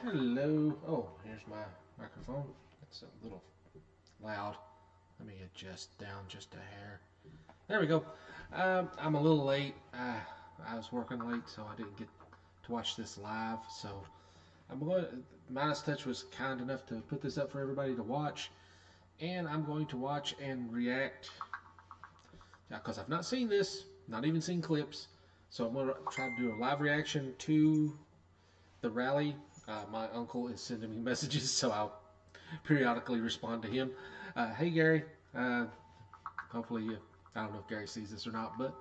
Hello. Oh, here's my microphone. It's a little loud. Let me adjust down just a hair. There we go. I'm a little late. I was working late, so I didn't get to watch this live. So I'm going. Midas Touch was kind enough to put this up for everybody to watch, and I'm going to watch and react because I've not seen this, not even seen clips. So I'm going to try to do a live reaction to the rally. My uncle is sending me messages, so I'll periodically respond to him. Hey, Gary. Uh, hopefully, I don't know if Gary sees this or not, but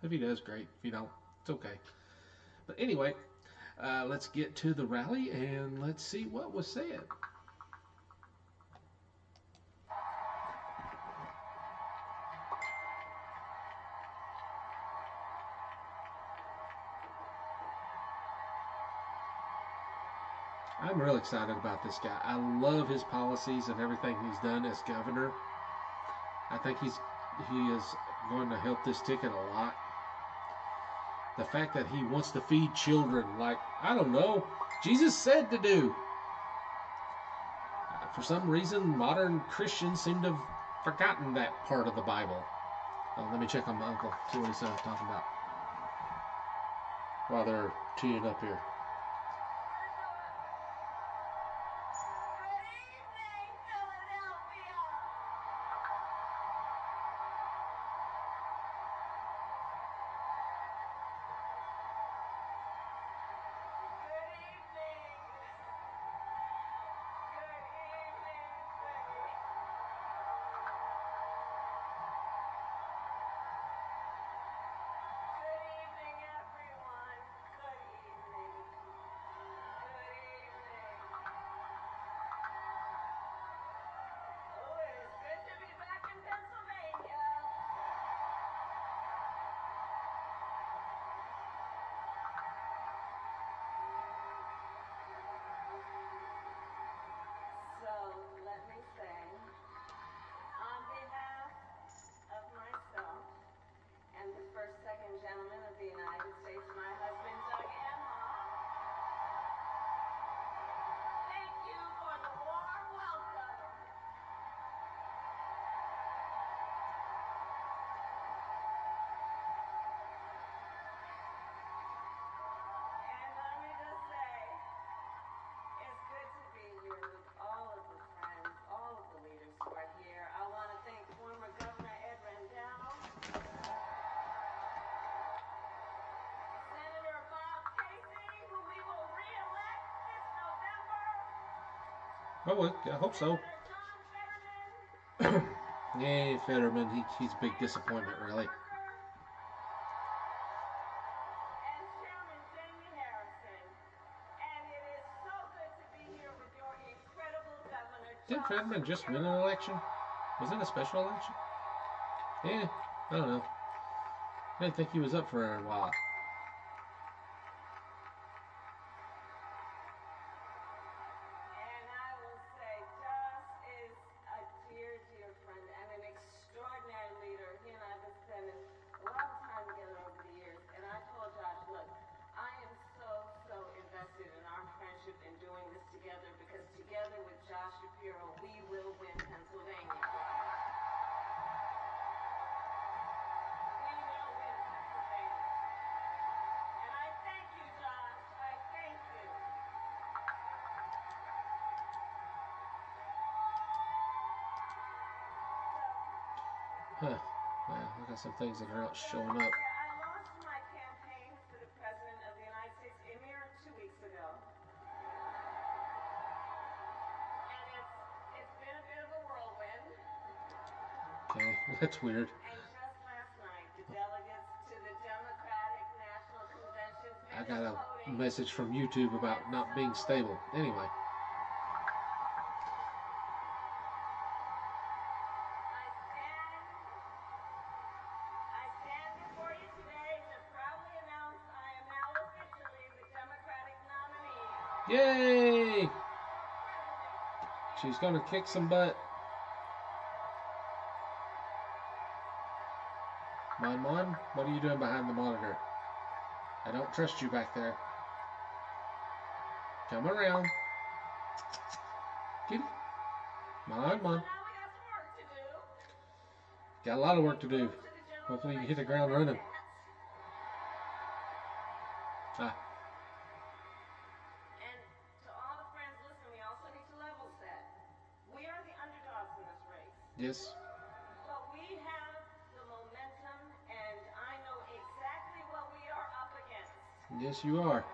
if he does, great. If you don't, it's okay. But anyway, let's get to the rally and let's see what was said. I'm real excited about this guy. I love his policies and everything he's done as governor. I think he is going to help this ticket a lot. The fact that he wants to feed children, like I don't know, Jesus said to do. For some reason, modern Christians seem to have forgotten that part of the Bible. Oh, let me check on my uncle, see what he's talking about while they're teeing up here. Oh, I hope so. Yeah, Fetterman, he's a big disappointment, really. Didn't Fetterman just win an election? Was it a special election? Yeah, I don't know. I didn't think he was up for a while. Huh. Well, I got some things that are not showing up. Okay, that's weird. I got a message from YouTube about not being stable. Anyway. Yay! She's gonna kick some butt. Mon, what are you doing behind the monitor? I don't trust you back there. Come around. Kitty. Come on, come on. Got a lot of work to do. Hopefully you can hit the ground running. Ah. And to all the friends listening, we also need to level set. We are the underdogs in this race. Yes. But we have the momentum, and I know exactly what we are up against. Yes, you are.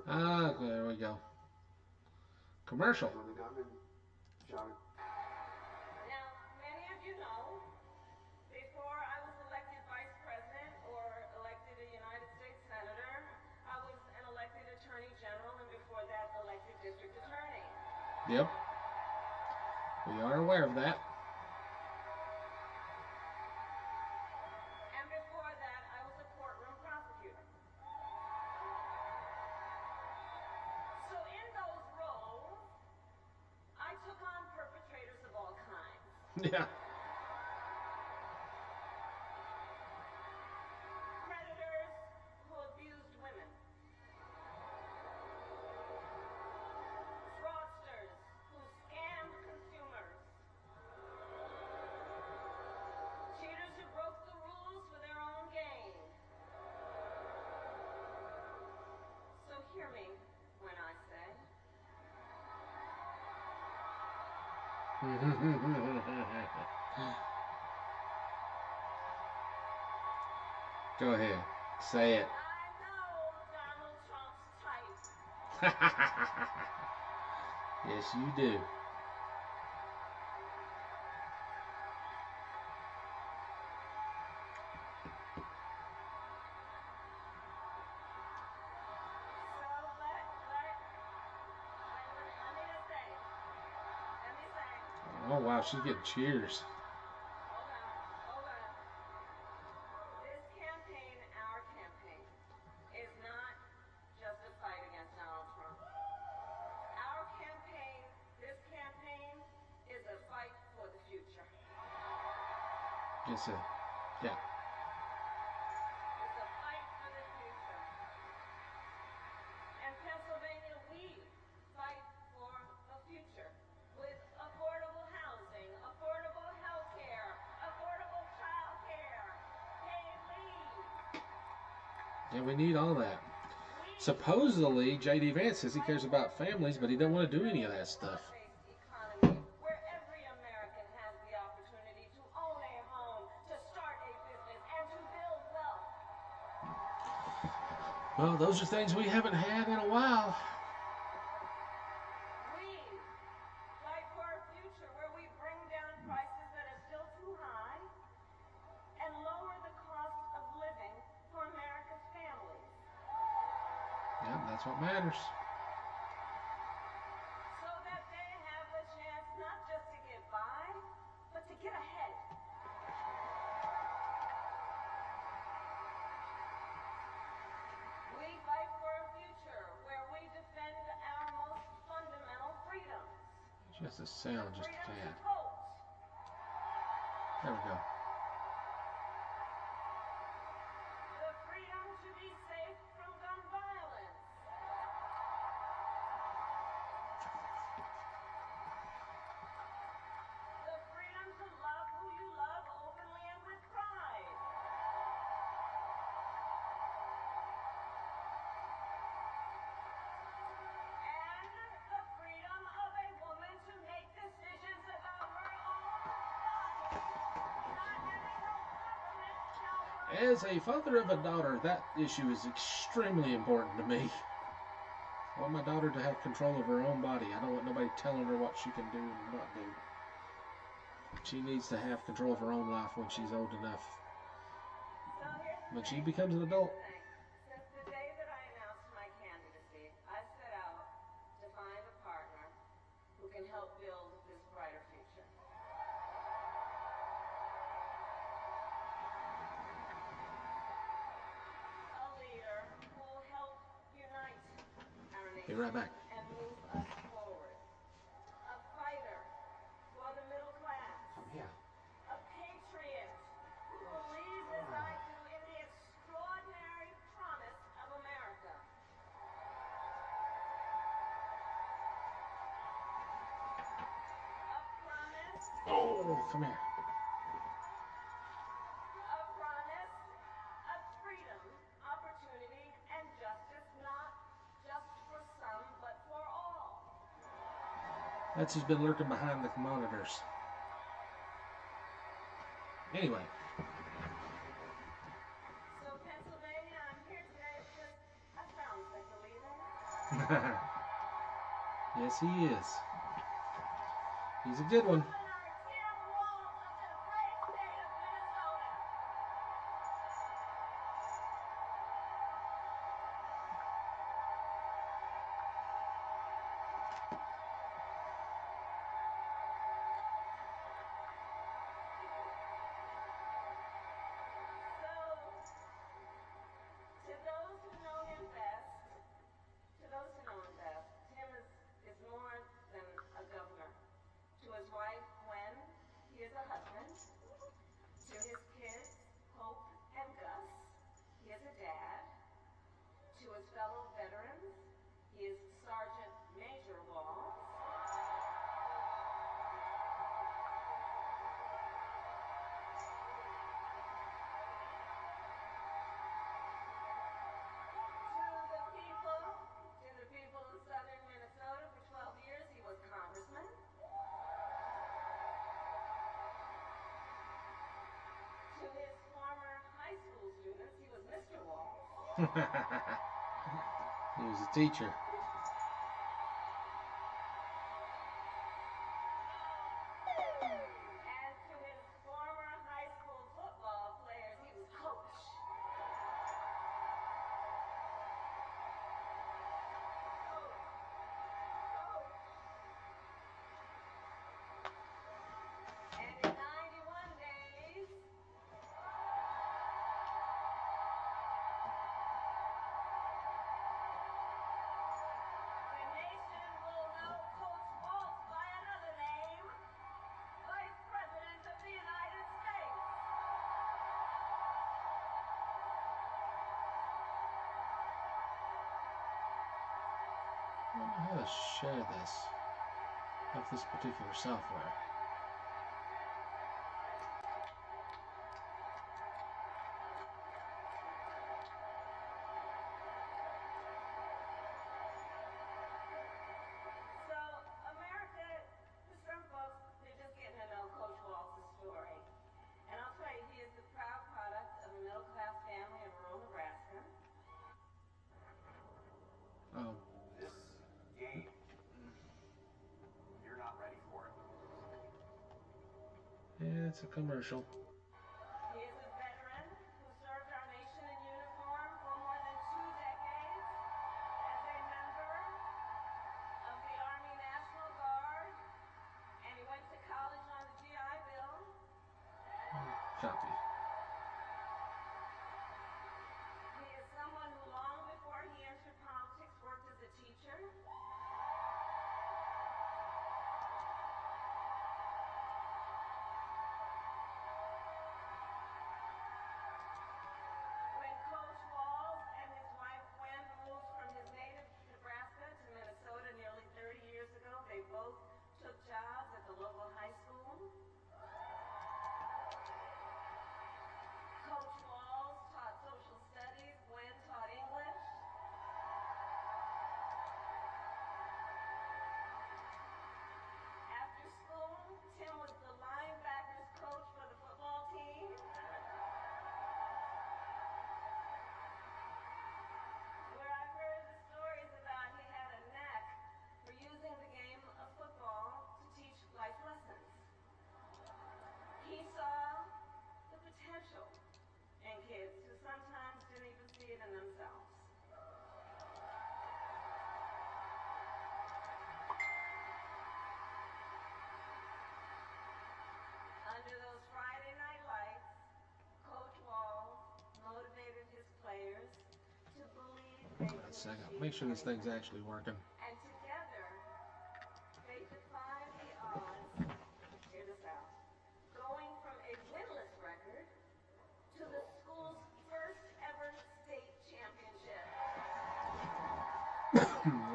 Ah, there we go. Commercial. Now, many of you know, before I was elected vice president or elected a United States senator, I was an elected attorney general, and before that, elected district attorney. Yep. We are aware of that. And before that, I was a courtroom prosecutor. So in those roles, I took on perpetrators of all kinds. Yeah. Predators who abused women. Fraudsters who scammed consumers. Cheaters who broke the rules for their own gain. So hear me when I say, Go ahead. Say it. I know Donald Trump's type. Yes, you do. So let me say. Oh, wow. She's getting cheers. Hold on. This campaign, our campaign, is not just a fight against Donald Trump. Our campaign, this campaign, is a fight for the future. Yes, sir. Yeah. It's a fight for the future. In Pennsylvania, we fight for a future with affordable housing, affordable health care, affordable child care, paid leave. Yeah, we need all that. Supposedly, J.D. Vance says he cares about families, but he doesn't want to do any of that stuff. Economy where every American has the opportunity to own a home, to start a business, and to build wealth. Well, those are things we haven't had in a while. We fight for a future where we bring down prices that are still too high and lower the cost of living for America's families. Yeah, that's what matters. So that they have a chance not just to get by, but to get ahead. We fight for a future where we defend our most fundamental freedoms. Just a sound, just a Freedom tad. to vote. There we go. The freedom to be safe from gun violence. The freedom to love who you love openly and with pride. And the freedom of a woman to make decisions about her own body. Not having no government tell her. As a father of a daughter, that issue is extremely important to me. I want my daughter to have control of her own body. I don't want nobody telling her what she can do and not do. She needs to have control of her own life when she's old enough. So here's the When she thing. becomes an adult. Since the day that I announced my candidacy, I set out to find a partner who can help build this brighter future. A leader who will help unite our nation. Be right back. And move us forward. A fighter for the middle class. Yeah. A patriot who believes as I do come here. A promise of freedom, opportunity, and justice, not just for some, but for all. That's who's been lurking behind the monitors. Anyway. So, Pennsylvania, I'm here today because I found such a leader. Yes, he is. He's a good one. Governor Tim Walz of the great state of Minnesota. So, to those who know him best, Tim is more than a governor. To his wife, Gwen, he is a husband. To his kids, Hope and Gus, he is a dad. To his fellow veterans, he is Sergeant Major Walls. To the people of southern Minnesota, for 12 years he was congressman. To his former high school students, he was Mr. Walls. He was a teacher. And to his former high school football players, he was coach. And in 91 days, the nation will know Coach Walz by another name, Vice President of the United States. I don't know how to share this of this particular software. So, America, some folks, they're just getting to know Coach Walz's story. And I'll tell you, he is the proud product of a middle-class family in rural Nebraska. Oh, This game, you're not ready for it. yeah, it's a commercial. He is a veteran who served our nation in uniform for more than 2 decades as a member of the Army National Guard, and he went to college on the GI Bill. Copy. He is someone who long before he entered politics worked as a teacher. When Coach Walz and his wife Gwen moved from his native Nebraska to Minnesota nearly 30 years ago, they both took jobs at the local high school. Coach Walz taught social studies, Gwen taught English. After school, Tim was the linebackers coach for the football team. Where I've heard the stories about he had a knack for using the game of football to teach life lessons. He saw the potential in kids who sometimes didn't even see it in themselves. Under those Friday night lights, Coach Walz motivated his players to believe they Wait a could second. achieve Make sure this thing's anything. actually working. And together, they defied the odds. Hear this out. Going from a winless record to the school's first ever state championship.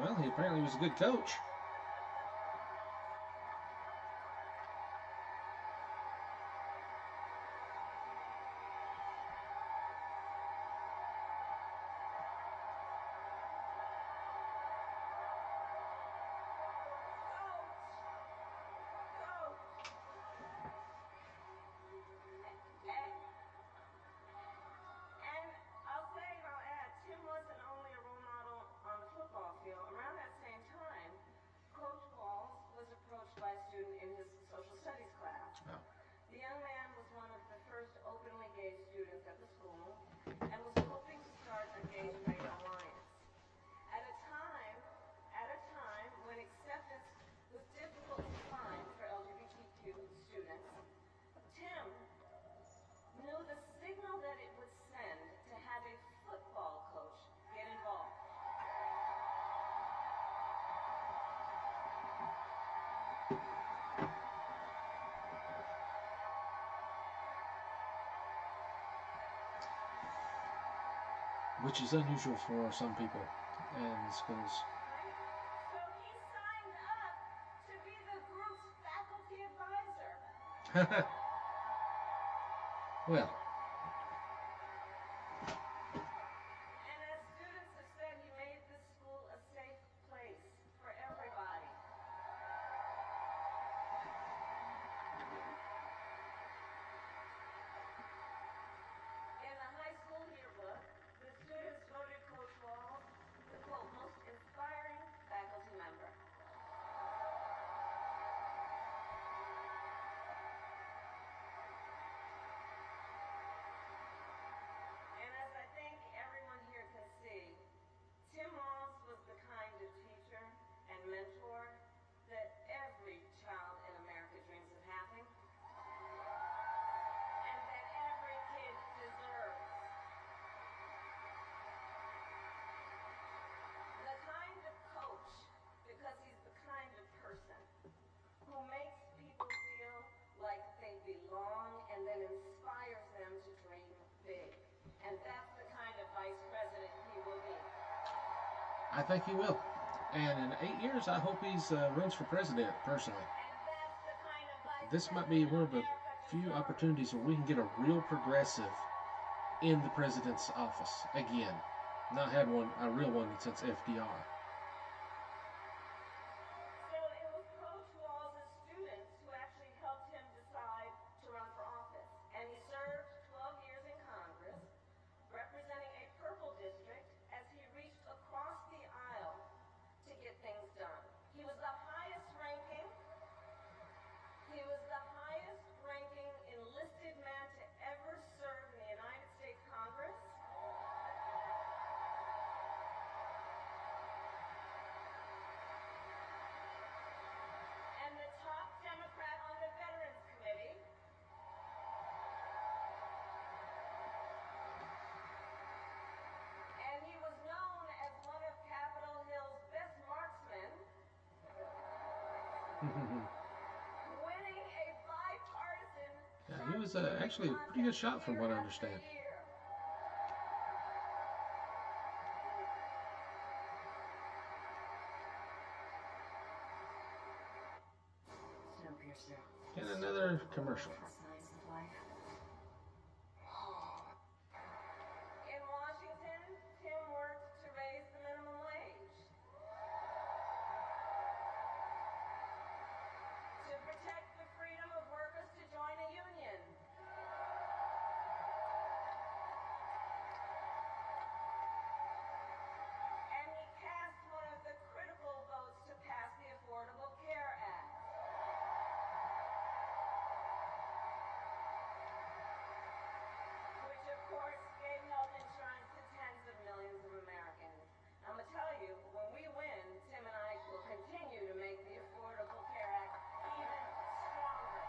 Well, he apparently was a good coach. which is unusual for some people in schools. Right? So he signed up to be the group's faculty advisor. Well, And as students have said, he made this school a safe place for everybody. In the high school yearbook, the students voted Coach Walls the quote most inspiring faculty member. And as I think everyone here can see, Tim Walls was the kind of teacher and mentor that every child in America dreams of having, and that every kid deserves. The kind of coach, because he's the kind of person who makes people feel like they belong and then inspires them to dream big. And that's the kind of vice president he will be. I think he will. And in 8 years, I hope he's runs for president personally. And that's the kind of vice This might be one of the few opportunities where we can get a real progressive in the president's office again. Not had one, a real one since FDR. So it was Coach Walls' students who actually helped him decide to run for office. And he served 12 years in Congress, representing a purple district as he reached across the aisle to get things done. He was the highest ranking enlisted man to ever serve in the United States Congress. And the top Democrat on the Veterans Committee. And he was known as one of Capitol Hill's best marksmen, winning a bipartisan Yeah, he was actually a pretty good shot from what I understand. And another commercial. In Washington, Tim worked to raise the minimum wage, to protect the freedom of workers to join a union, and he cast one of the critical votes to pass the Affordable Care Act. Which, of course, gave health insurance to tens of millions of Americans. I'm going to tell you, when we win, Tim and I will continue to make the Affordable Care Act even stronger.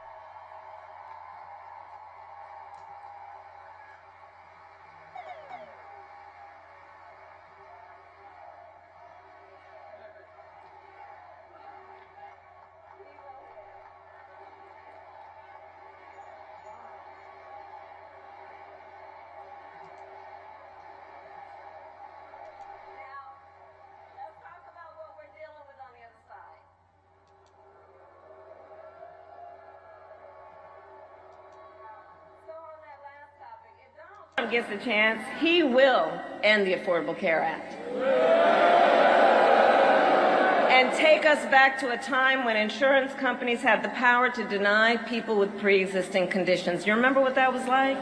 We will win. Now, let's talk about what we're dealing with on the other side. So on that last topic, if Donald Trump gets the chance, he will end the Affordable Care Act. And take us back to a time when insurance companies had the power to deny people with pre-existing conditions. You remember what that was like?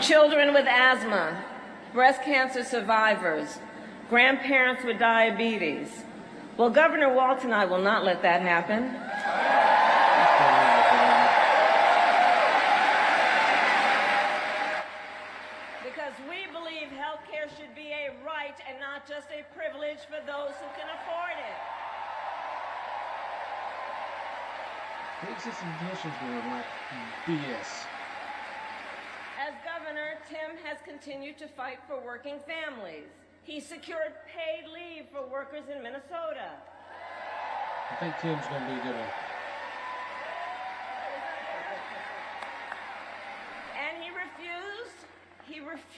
Children with asthma, breast cancer survivors, grandparents with diabetes. Well, Governor Walz and I will not let that happen. Because we believe health care should be a right and not just a privilege for those who can afford it. Pre-existing conditions were like BS. As governor, Tim has continued to fight for working families. He secured paid leave for workers in Minnesota. I think Tim's going to be a good one.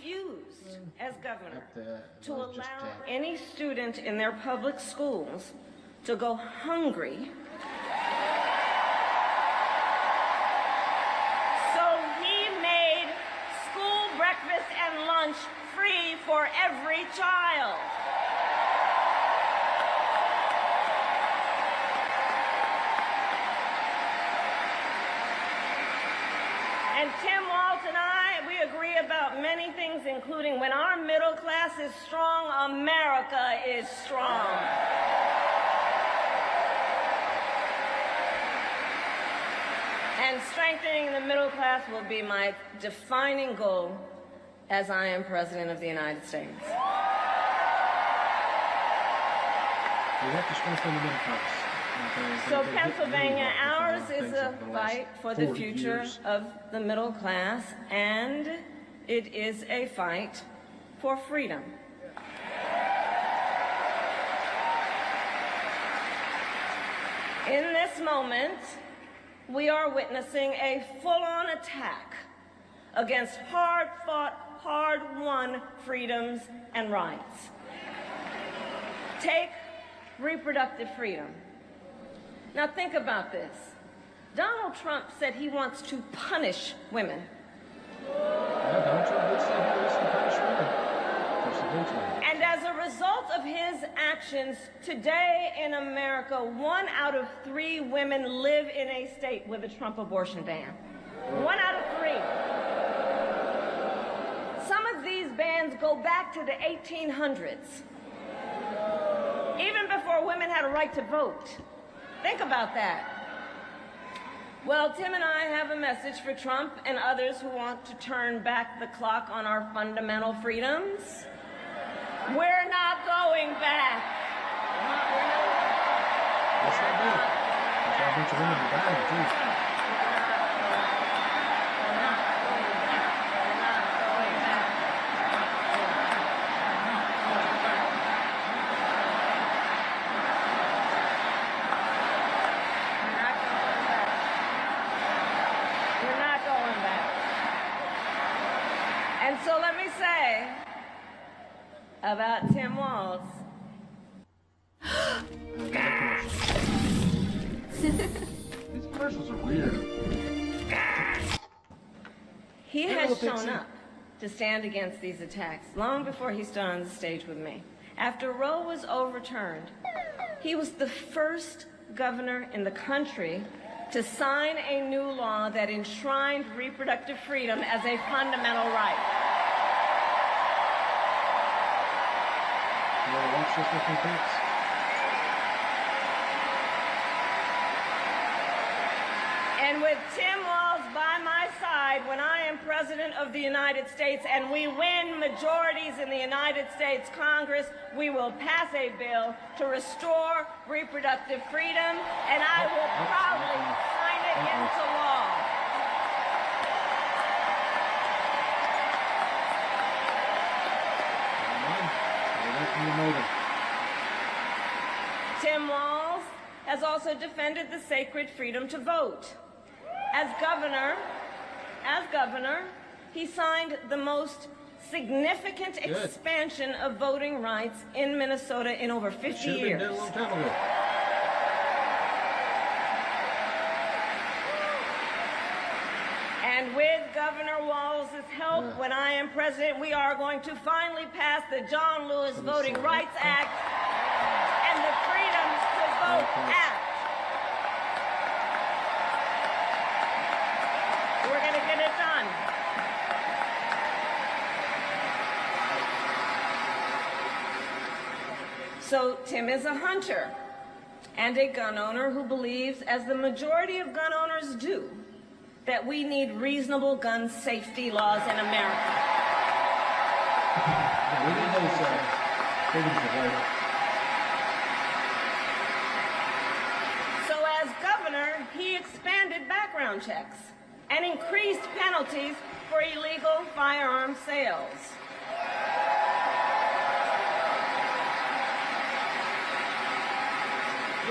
refused, as governor, to was just allow dead. any student in their public schools to go hungry. So he made school breakfast and lunch free for every child. And Tim Walz and I, we agree about many things, including when our middle class is strong, America is strong. And strengthening the middle class will be my defining goal as I am President of the United States. We have to strengthen the middle class. So Pennsylvania, ours is a fight for the 40 future years. of the middle class, and it is a fight for freedom. In this moment, we are witnessing a full-on attack against hard-fought, hard-won freedoms and rights. Take reproductive freedom. Now think about this. Donald Trump said he wants to punish women. Yeah, Donald Trump did say he wants to punish women for supporting women. And as a result of his actions, today in America, 1 out of 3 women live in a state with a Trump abortion ban. 1 out of 3. Some of these bans go back to the 1800s, even before women had a right to vote. Think about that. Well, Tim and I have a message for Trump and others who want to turn back the clock on our fundamental freedoms. We're not going back. That's not good. That's why a bunch of women are dying, too. We're not going back. And so let me say about Tim Walz. Another commercial. These commercials are weird. He Yeah, has well, thanks, shown yeah. up to stand against these attacks long before he stood on the stage with me. After Roe was overturned, he was the first governor in the country to sign a new law that enshrined reproductive freedom as a fundamental right. You want to watch this with me, kids? And with Tim Walz by my side when I am President of the United States and we win majorities in the United States Congress, we will pass a bill to restore reproductive freedom, and I will proudly sign it into law. Tim Walz has also defended the sacred freedom to vote. As governor, he signed the most significant expansion of voting rights in Minnesota in over 50 Should have been years. done a long time ago. And with Governor Walz's help, when I am president, we are going to finally pass the John Lewis Voting Rights Act and the Freedom to Vote Act. We're going to get it done. So Tim is a hunter and a gun owner who believes, as the majority of gun owners do, that we need reasonable gun safety laws in America. Yeah, we need those freedoms of vote. So as governor, he expanded background checks and increased penalties for illegal firearm sales.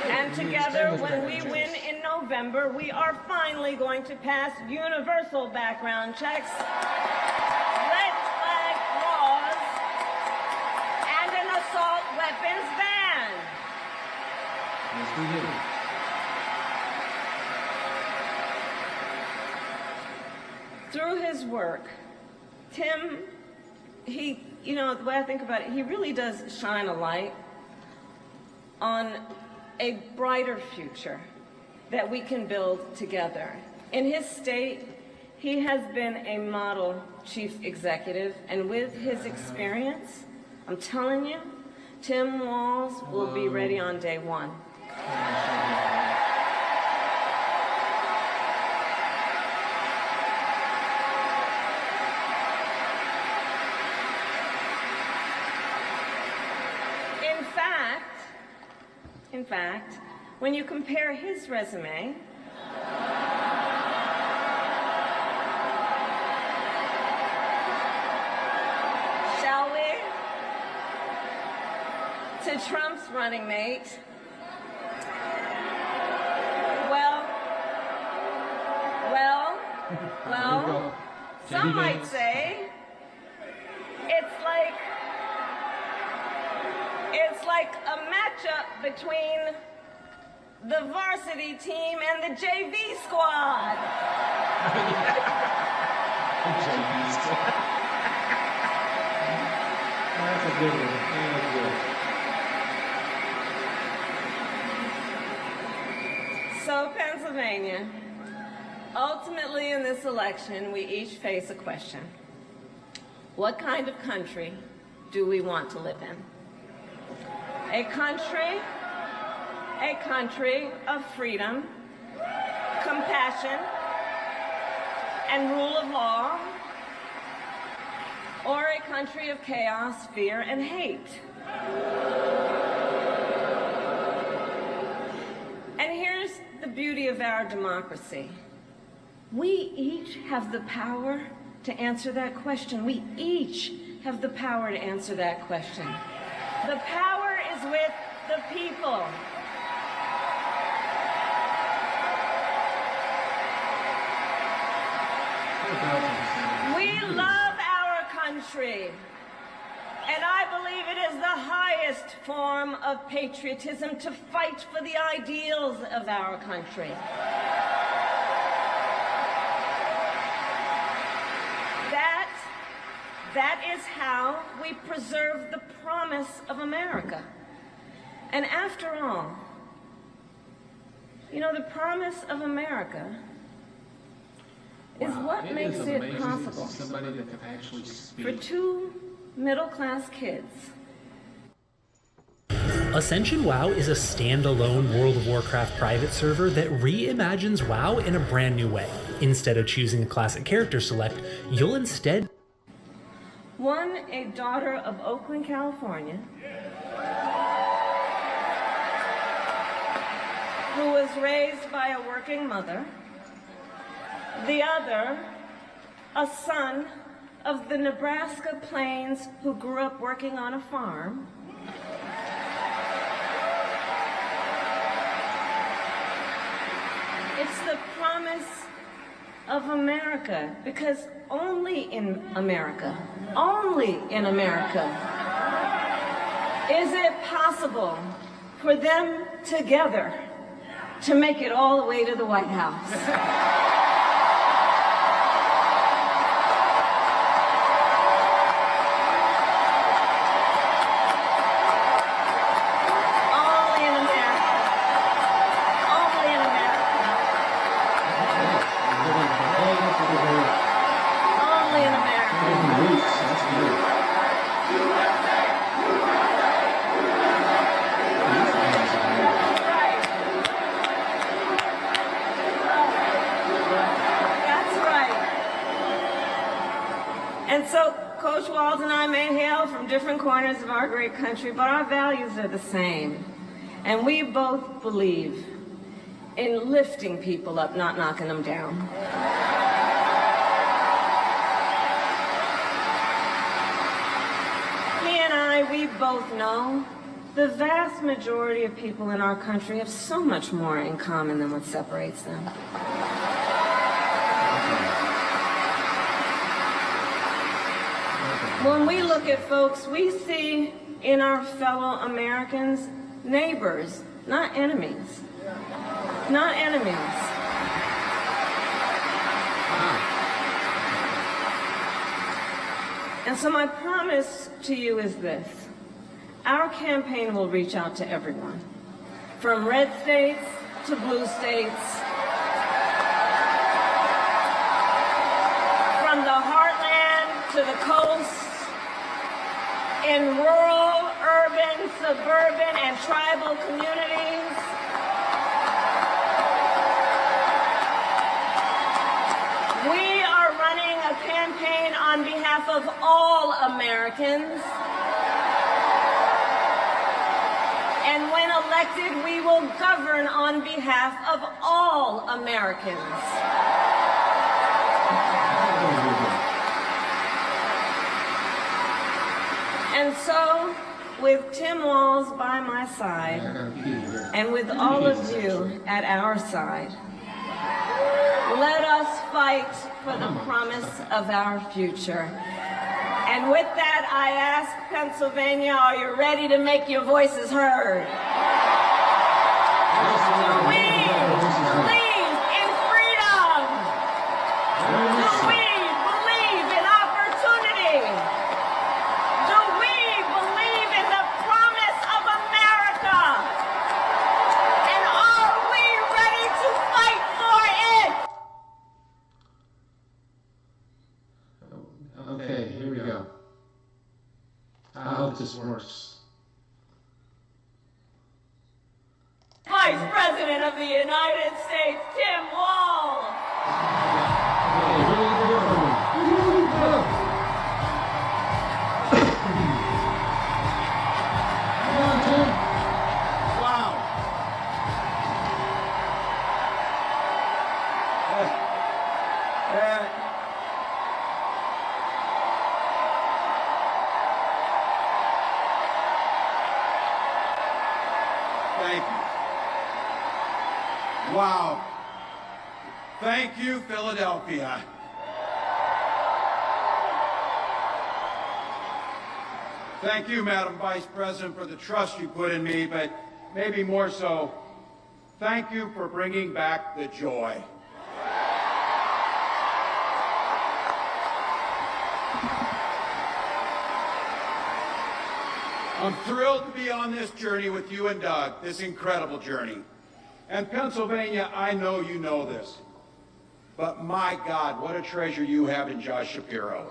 And together, when we win in November, we are finally going to pass universal background checks, red flag assault weapons ban. Yes, we do. Through his work, Tim, the way I think about it, he really does shine a light on a brighter future that we can build together. In his state, he has been a model chief executive, and with his experience, I'm telling you, Tim Walz will be ready on day one. In fact, when you compare his resume shall we, to Trump's running mate, well, some might say it's like a matchup between the varsity team and the JV squad. JV squad. That's a good one. That's good. So, Pennsylvania, ultimately in this election, we each face a question. What kind of country do we want to live in? A country of freedom, compassion, and rule of law, or a country of chaos, fear, and hate. And here's the beauty of our democracy. We each have the power to answer that question. We each have the power to answer that question. The power is with the people. We love our country, and I believe it is the highest form of patriotism to fight for the ideals of our country. That is how we preserve the promise of America. And after all, the promise of America is what makes it possible Somebody that can actually speak. for two middle-class kids. Ascension WoW is a standalone World of Warcraft private server that reimagines WoW in a brand new way. Instead of choosing a classic character select, you'll instead One, a daughter of Oakland, California, who was raised by a working mother. The other, a son of the Nebraska plains who grew up working on a farm. It's the promise of America, because only in America is it possible for them together to make it all the way to the White House. And so Coach Walz and I may hail from different corners of our great country, but our values are the same. And we both believe in lifting people up, not knocking them down. He and I, we both know the vast majority of people in our country have so much more in common than what separates them. When we look at folks, we see in our fellow Americans neighbors, not enemies. Not enemies. And so my promise to you is this. Our campaign will reach out to everyone, from red states to blue states, from the heartland to the coast, in rural, urban, suburban, and tribal communities. We are running a campaign on behalf of all Americans. And when elected, we will govern on behalf of all Americans. And so, with Tim Walz by my side, and with all of you at our side, let us fight for the promise of our future. And with that, I ask Pennsylvania, are you ready to make your voices heard? Do we believe in freedom? Do we believe in opportunity? Do we believe in the promise of America? And are we ready to fight for it? Okay, here we go. I hope this works. Vice President of the United States, Tim Walz. Wow. Thank you. Wow. Thank you, Philadelphia. Thank you, Madam Vice President, for the trust you put in me, but maybe more so, thank you for bringing back the joy. I'm thrilled to be on this journey with you and Doug, this incredible journey. And Pennsylvania, I know you know this, but my God, what a treasure you have in Josh Shapiro.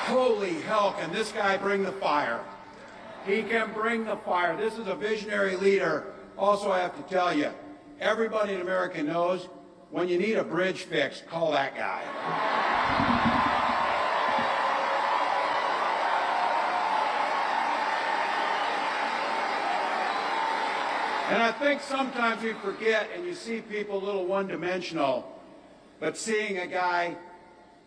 Holy hell, can this guy bring the fire? He can bring the fire. This is a visionary leader. Also, I have to tell you, everybody in America knows when you need a bridge fixed, call that guy. And I think sometimes we forget and you see people a little one-dimensional, but seeing a guy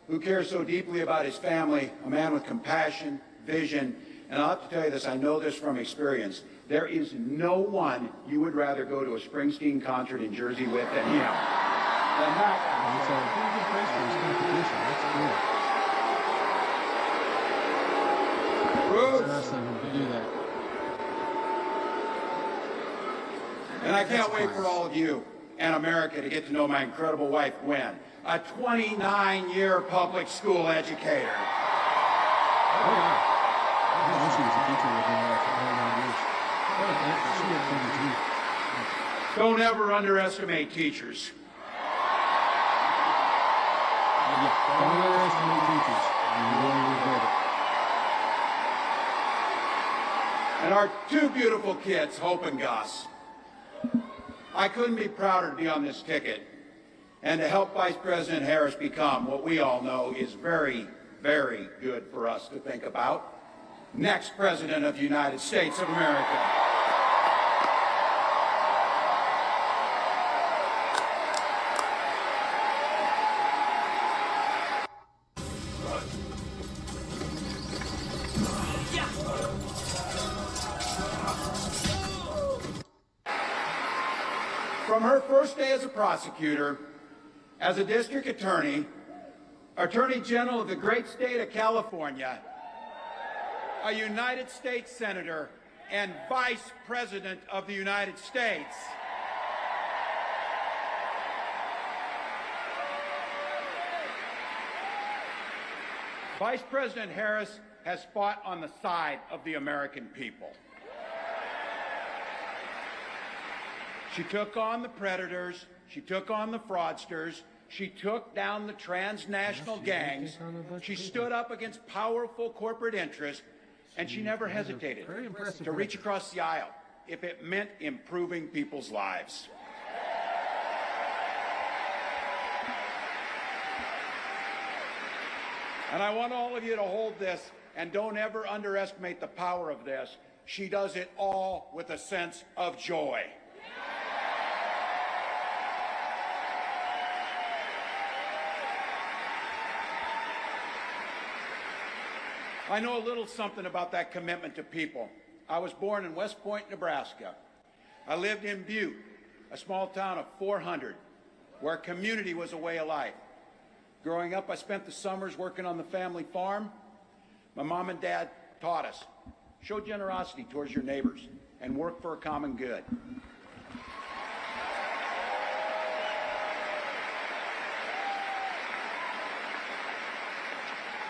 who cares so deeply about his family, a man with compassion, vision, and I'll have to tell you this, I know this from experience, there is no one you would rather go to a Springsteen concert in Jersey with than him. Than that guy. It's a pretty good price for his competition. That's cool. Bruce. It's awesome to do that. And I can't wait for all of you and America to get to know my incredible wife, Gwen, a 29-year public school educator. Oh, yeah. I know she was a teacher with me for 9 years. She had 22. Don't ever underestimate teachers. Yeah, don't underestimate teachers. You really regret it. And our two beautiful kids, Hope and Gus. I couldn't be prouder to be on this ticket and to help Vice President Harris become what we all know is very, very good for us to think about. Next President of the United States of America. From her first day as a prosecutor, as a district attorney, Attorney General of the great state of California, a United States Senator, and Vice President of the United States. Vice President Harris has fought on the side of the American people. She took on the predators, she took on the fraudsters, she took down the transnational gangs, she stood up against powerful corporate interests, and she never hesitated to reach across the aisle if it meant improving people's lives. And I want all of you to hold this, and don't ever underestimate the power of this. She does it all with a sense of joy. I know a little something about that commitment to people. I was born in West Point, Nebraska. I lived in Butte, a small town of 400, where community was a way of life. Growing up, I spent the summers working on the family farm. My mom and dad taught us, show generosity towards your neighbors and work for a common good.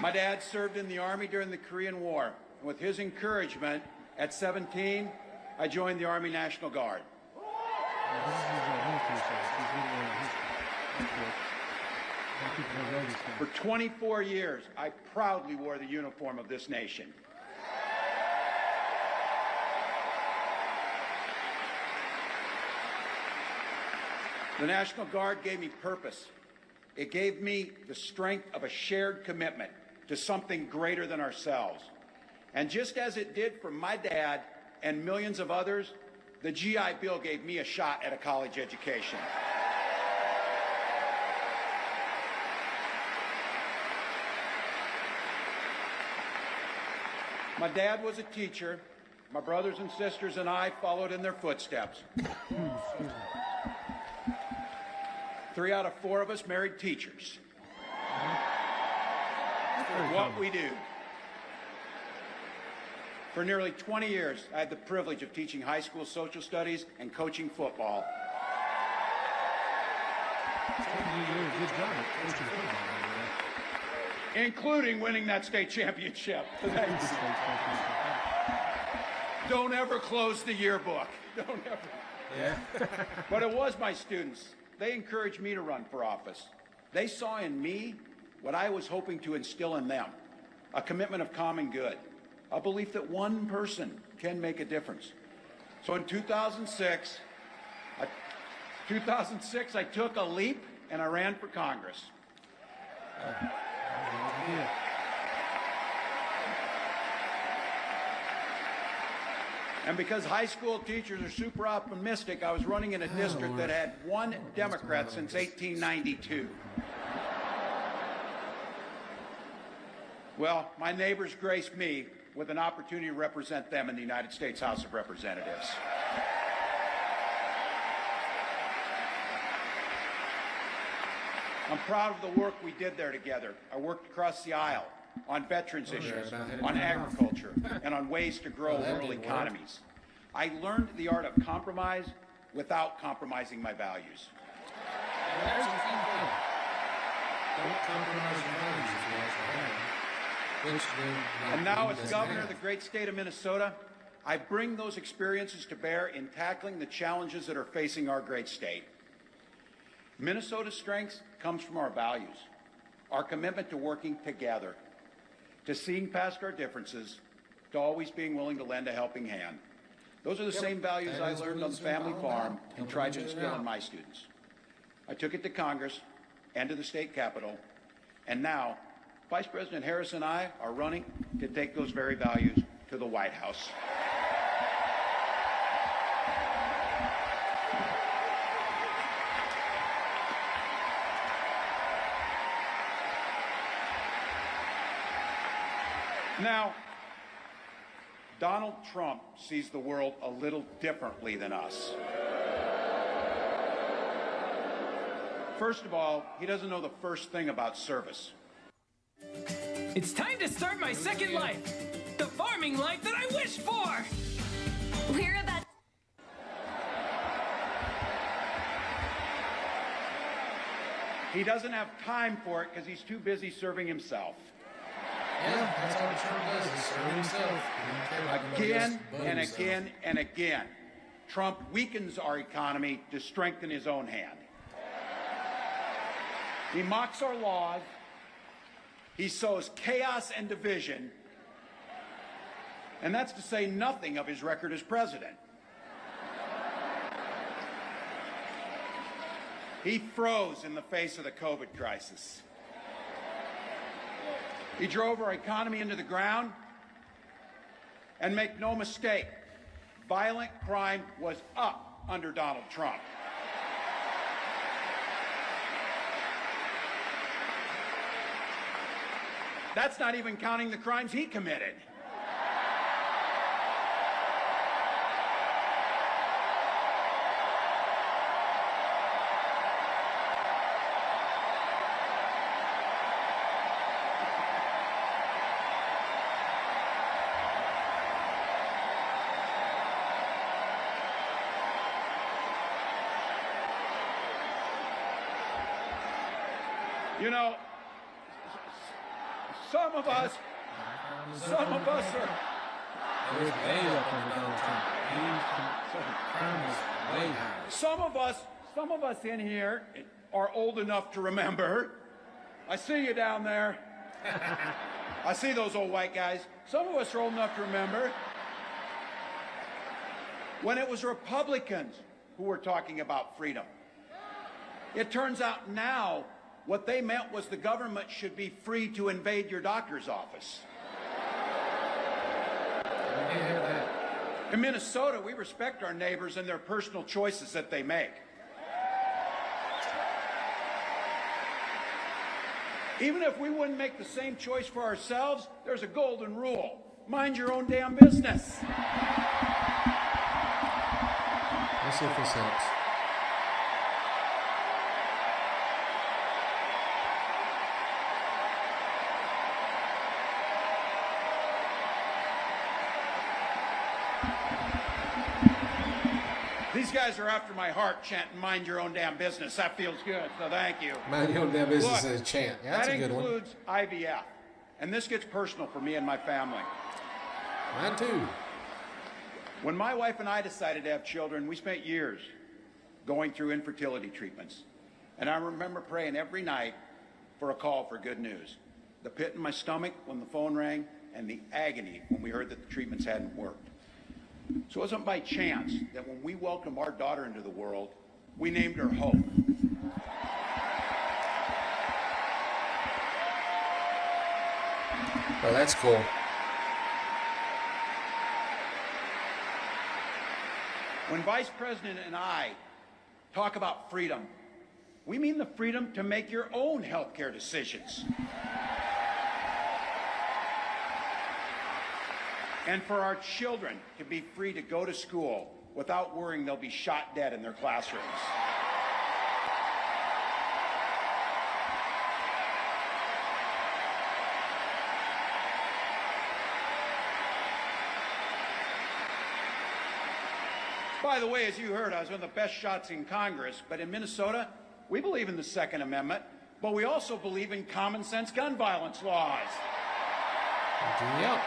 My dad served in the Army during the Korean War. And with his encouragement, at 17, I joined the Army National Guard. For 24 years, I proudly wore the uniform of this nation. The National Guard gave me purpose. It gave me the strength of a shared commitment to something greater than ourselves. And just as it did for my dad and millions of others, the GI Bill gave me a shot at a college education. My dad was a teacher. My brothers and sisters and I followed in their footsteps. 3 out of 4 of us married teachers. What we do. For nearly 20 years, I had the privilege of teaching high school social studies and coaching football. Including winning that state championship. Don't ever close the yearbook. Don't ever. Yeah. But it was my students. They encouraged me to run for office. They saw in me what I was hoping to instill in them, a commitment of common good, a belief that one person can make a difference. So in 2006, I took a leap and I ran for Congress. And because high school teachers are super optimistic, I was running in a district that had one Democrat since 1892. Well, my neighbors graced me with an opportunity to represent them in the United States House of Representatives. I'm proud of the work we did there together. I worked across the aisle on veterans issues, on agriculture, and on ways to grow rural economies. I learned the art of compromise without compromising my values. Don't compromise your values if you actually have. And now, as governor of the great state of Minnesota, I bring those experiences to bear in tackling the challenges that are facing our great state. Minnesota's strength comes from our values, our commitment to working together, to seeing past our differences, to always being willing to lend a helping hand. Those are the same values I learned on the family farm and tried to instill in my students. I took it to Congress and to the state capitol, and now Vice President Harris and I are running to take those very values to the White House. Now, Donald Trump sees the world a little differently than us. First of all, he doesn't know the first thing about service. It's time to start my second life. The farming life that I wished for. We're about. He doesn't have time for it because he's too busy serving himself. Yeah, that's all Trump does, is serve himself. He don't care about nobody else Again but and himself. again and again, Trump weakens our economy to strengthen his own hand. He mocks our laws. He sows chaos and division. And that's to say nothing of his record as president. He froze in the face of the COVID crisis. He drove our economy into the ground. And make no mistake, violent crime was up under Donald Trump. That's not even counting the crimes he committed. You know, some of us are. It was way up under Donald Trump. Crime was way higher. Some of us in here are old enough to remember. I see you down there. I see those old white guys. Some of us are old enough to remember when it was Republicans who were talking about freedom. It turns out now what they meant was the government should be free to invade your doctor's office. I can't hear that. In Minnesota, we respect our neighbors and their personal choices that they make. Even if we wouldn't make the same choice for ourselves, there's a golden rule. Mind your own damn business. Let's see if this helps. These guys are after my heart chanting, mind your own damn business. That feels good, so thank you. Mind your own damn business Look, is a chant. Yeah, that's that a good one. includes IVF. And this gets personal for me and my family. Mine too. When my wife and I decided to have children, we spent years going through infertility treatments. And I remember praying every night for a call for good news. The pit in my stomach when the phone rang, and the agony when we heard that the treatments hadn't worked. So it wasn't by chance that when we welcomed our daughter into the world, we named her Hope. Oh, that's cool. When Vice President and I talk about freedom, we mean the freedom to make your own health care decisions. And for our children to be free to go to school without worrying they'll be shot dead in their classrooms. By the way, as you heard, I was one of the best shots in Congress, but in Minnesota, we believe in the Second Amendment, but we also believe in common sense gun violence laws. Yep.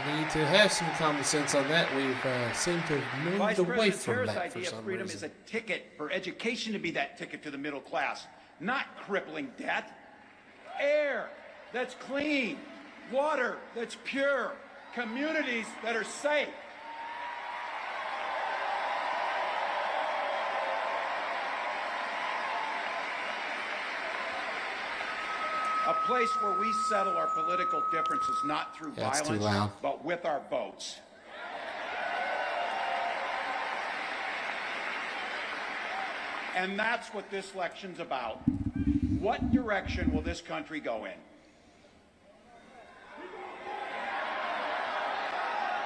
We need to have some common sense on that. We've seemed to have moved Vice away President from Harris' that for idea some of freedom reason. is a ticket for education to be that ticket to the middle class, not crippling debt. Air that's clean, water that's pure, communities that are safe. A place where we settle our political differences not through That's too violence, loud. but with our votes. And that's what this election's about. What direction will this country go in?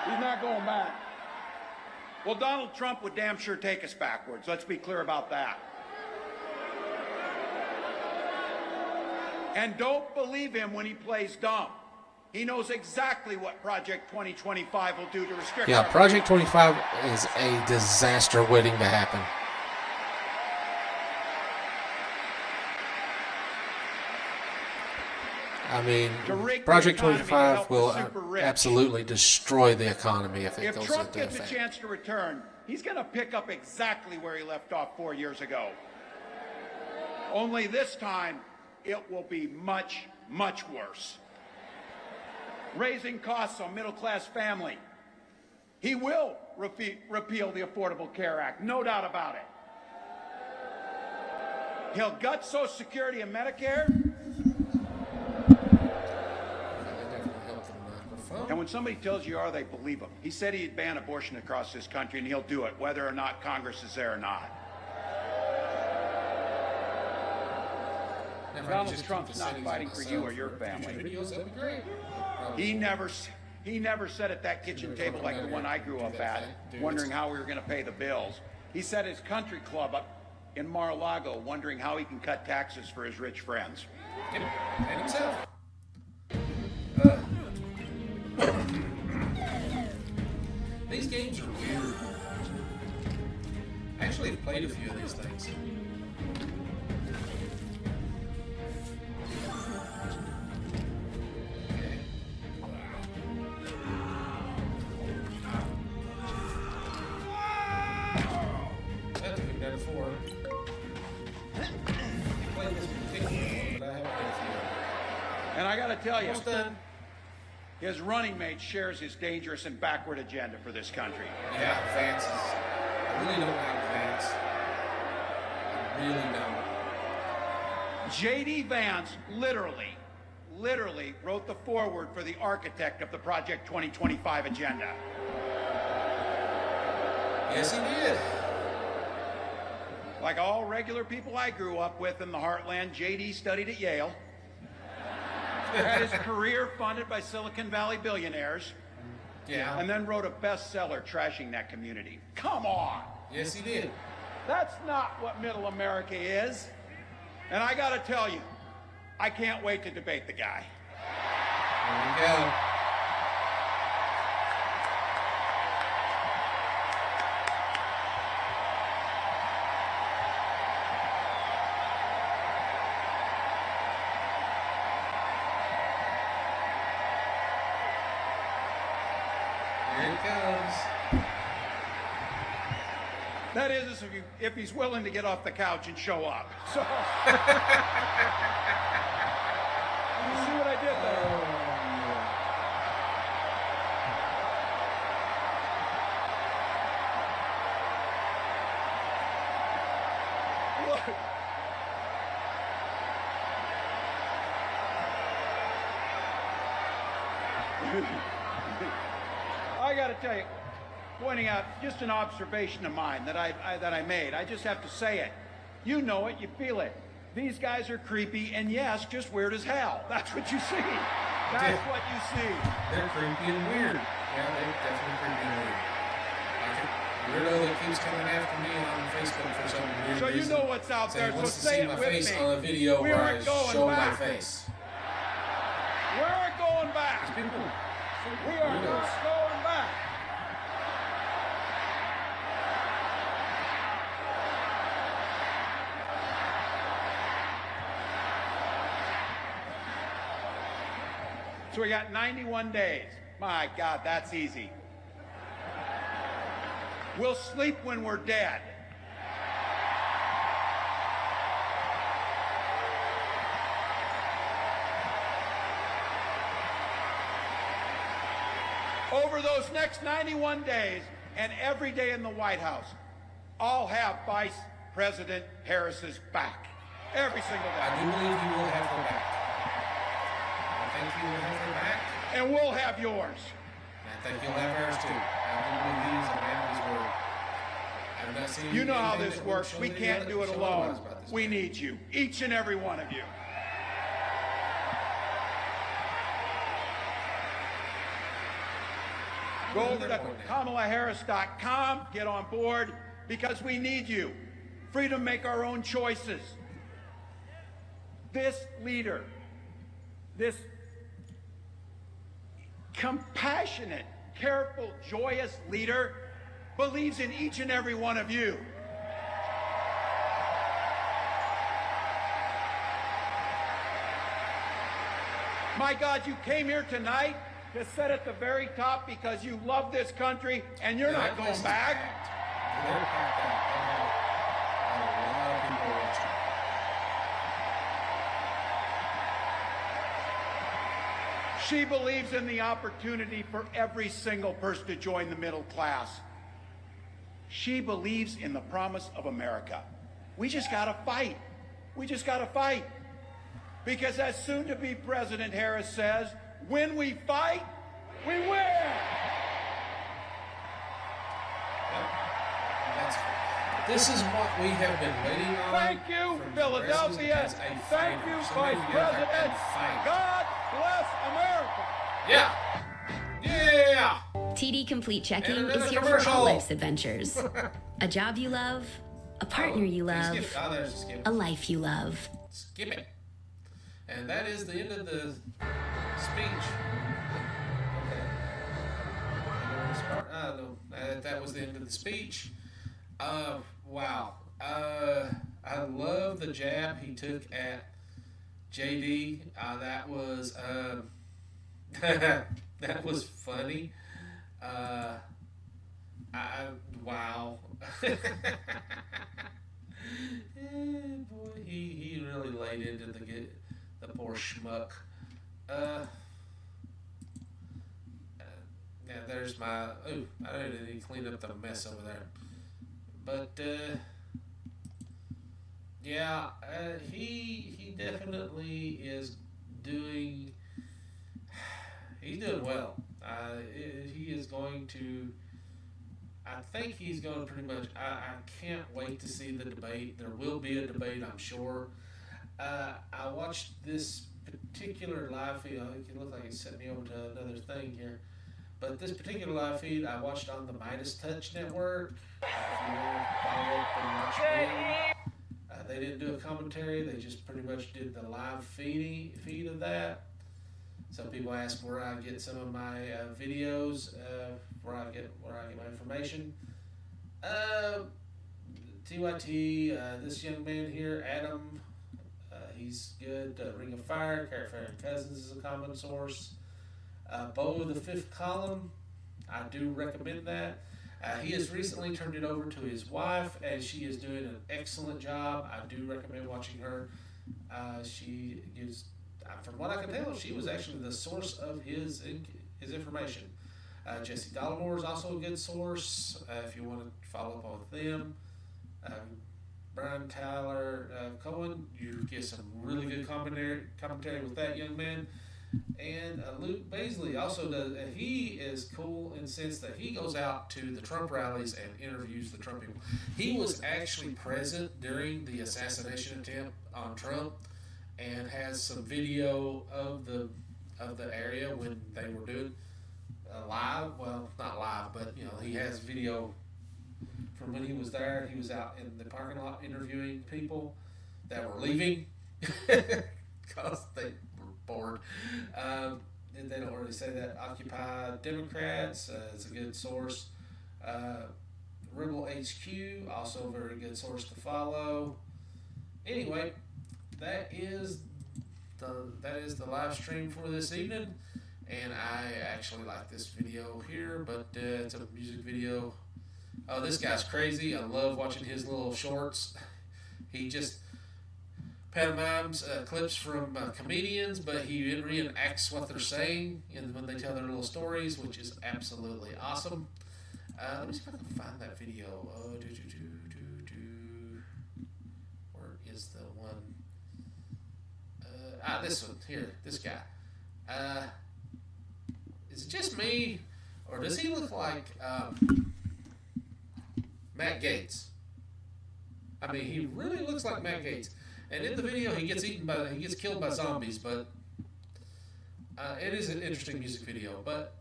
He's not going back. Well, Donald Trump would damn sure take us backwards. Let's be clear about that. And don't believe him when he plays dumb. He knows exactly what Project 2025 will do to restrict. Yeah, Project 25 is a disaster waiting to happen. I mean, Project 25 will absolutely destroy the economy if it goes into effect. If Trump gets a chance to return, he's going to pick up exactly where he left off 4 years ago. Only this time, it will be much, much worse. Raising costs on middle-class family. He will repeal the Affordable Care Act, no doubt about it. He'll gut Social Security and Medicare. And when somebody tells you are, they believe him. He said he'd ban abortion across this country, and he'll do it, whether or not Congress is there or not. Donald Trump's not fighting for you or your family. He never sat at that kitchen table like the one I grew up at, wondering how we were going to pay the bills. He sat at his country club up in Mar-a-Lago, wondering how he can cut taxes for his rich friends. And himself. These games are weird. I actually have played a few of these things. Okay. That took me down to 4. I played this particular one, but I haven't played a few. And I got to tell you, Almost done. his running mate shares his dangerous and backward agenda for this country. Yeah, Vance is. I really don't like Vance. I really don't. J.D. Vance literally wrote the foreword for the architect of the Project 2025 agenda. Yes, he did. Like all regular people I grew up with in the heartland, J.D. studied at Yale. Had his career funded by Silicon Valley billionaires. Yeah. And then wrote a bestseller trashing that community. Come on. Yes, he did. That's not what middle America is. And I got to tell you, I can't wait to debate the guy. There we go. Here it comes. That is, if he's willing to get off the couch and show up. So, you see what I did there? Look. I got to tell you, pointing out just an observation of mine that I made. I just have to say it. You know it, you feel it. These guys are creepy and yes, just weird as hell. That's what you see. That's what you see. They're creepy and weird. Yeah, they're definitely creepy and weird. Like a weirdo that keeps coming after me on Facebook for some weird So reason. you know what's out there, He so wants to say see it my with face me. on a video We where I aren't going show my back. face. We aren't going back. People, We are not weirdos. going back. So we got 91 days. My God, that's easy. We'll sleep when we're dead. Over those next 91 days and every day in the White House, I'll have Vice President Harris's back. Every single I day. do believe you will have her back. I think you will have her back. And we'll have yours. I think you'll have hers too. I do believe these are Natalie's word. I've not seen You know how anything this that would works. show We me can't do it show alone. otherwise about this We man. need you, each and every one of you. Go over to KamalaHarris.com, get on board, because we need you. Freedom to make our own choices. This leader this compassionate, careful, joyous leader believes in each and every one of you. My God, you came here tonight to sit at the very top because you love this country and you're not going back. They're packed out. They have a lot of people watching. She believes in the opportunity for every single person to join the middle class. She believes in the promise of America. We just got to fight. We just got to fight. Because as soon-to-be President Harris says, when we fight, we win. This is what we have been waiting on. Thank you, Philadelphia. Thank you, Vice President. God bless America. Yeah. Yeah. TD Complete Checking And is another here for commercial. all life's adventures. A job you love, a partner you love, Skip it. Oh, there's a skip. a life you love. Skip it. And that is the end of the speech. Okay. No, that was the end of the speech. Wow. I love the jab he took at JD. That was that was funny. Wow. Boy, he really laid into the poor schmuck. Yeah, there's my. Ooh, I need to clean up the mess over there. But yeah, he definitely is doing. He's doing well. He is going to. I think he's going to pretty much. I can't wait to see the debate. There will be a debate, I'm sure. I watched this particular live feed. It looks like he sent me over to another thing here. But this particular live feed I watched on the Midas Touch Network. If you want to follow up and watch them, they didn't do a commentary. They just pretty much did the live feed of that. Some people ask where I get some of my videos, where I get my information. TYT, this young man here, Adam, he's good. Ring of Fire, Carrie and Cousins is a common source. Bo the Fifth Column, I do recommend that. He has recently turned it over to his wife, and she is doing an excellent job. I do recommend watching her. She gives, from what I can tell, she was actually the source of his information. Jesse Dollamore is also a good source if you want to follow up on them. Brian Tyler Cohen, you get some really good commentary with that young man. And Luke Baisley also does. He is cool in the sense that he goes out to the Trump rallies and interviews the Trump people. He was actually present during the assassination attempt on Trump, and has some video of the area when they were doing live. Well, not live, but he has video from when he was there. He was out in the parking lot interviewing people that were leaving because they were bored. And they don't really say that. Occupy Democrats is a good source. Rebel HQ, also a very good source to follow. Anyway, that is the live stream for this evening, and I actually like this video here, but it's a music video. Oh, this guy's crazy. I love watching his little shorts. He just pantomimes clips from comedians, but he reenacts what they're saying when they tell their little stories, which is absolutely awesome. Let me see if I can find that video. Where is the one? This one here. This guy. Is it just me, or does he look like Matt Gaetz? I mean, he really looks like Matt Gaetz. And in the video, he gets killed by zombies. But it is an interesting music video. But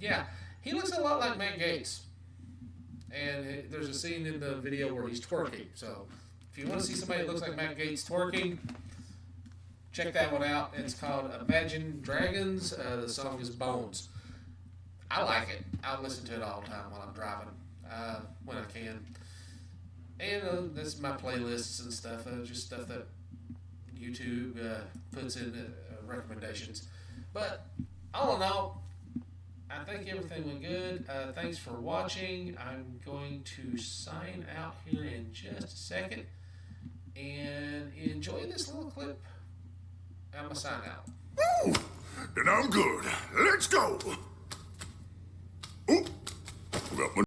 yeah, he looks a lot like Matt Gaetz. And there's a scene in the video where he's twerking. So if you want to see somebody that looks like Matt Gaetz twerking, check that one out. It's called Imagine Dragons. The song is Bones. I like it. I listen to it all the time while I'm driving, when I can. And this is my playlists and stuff, just stuff that YouTube puts in recommendations. But all in all, I think everything went good. Thanks for watching. I'm going to sign out here in just a second. And enjoy this little clip. I'm going to sign out. Woo! Then I'm good. Let's go. Ooh. Got my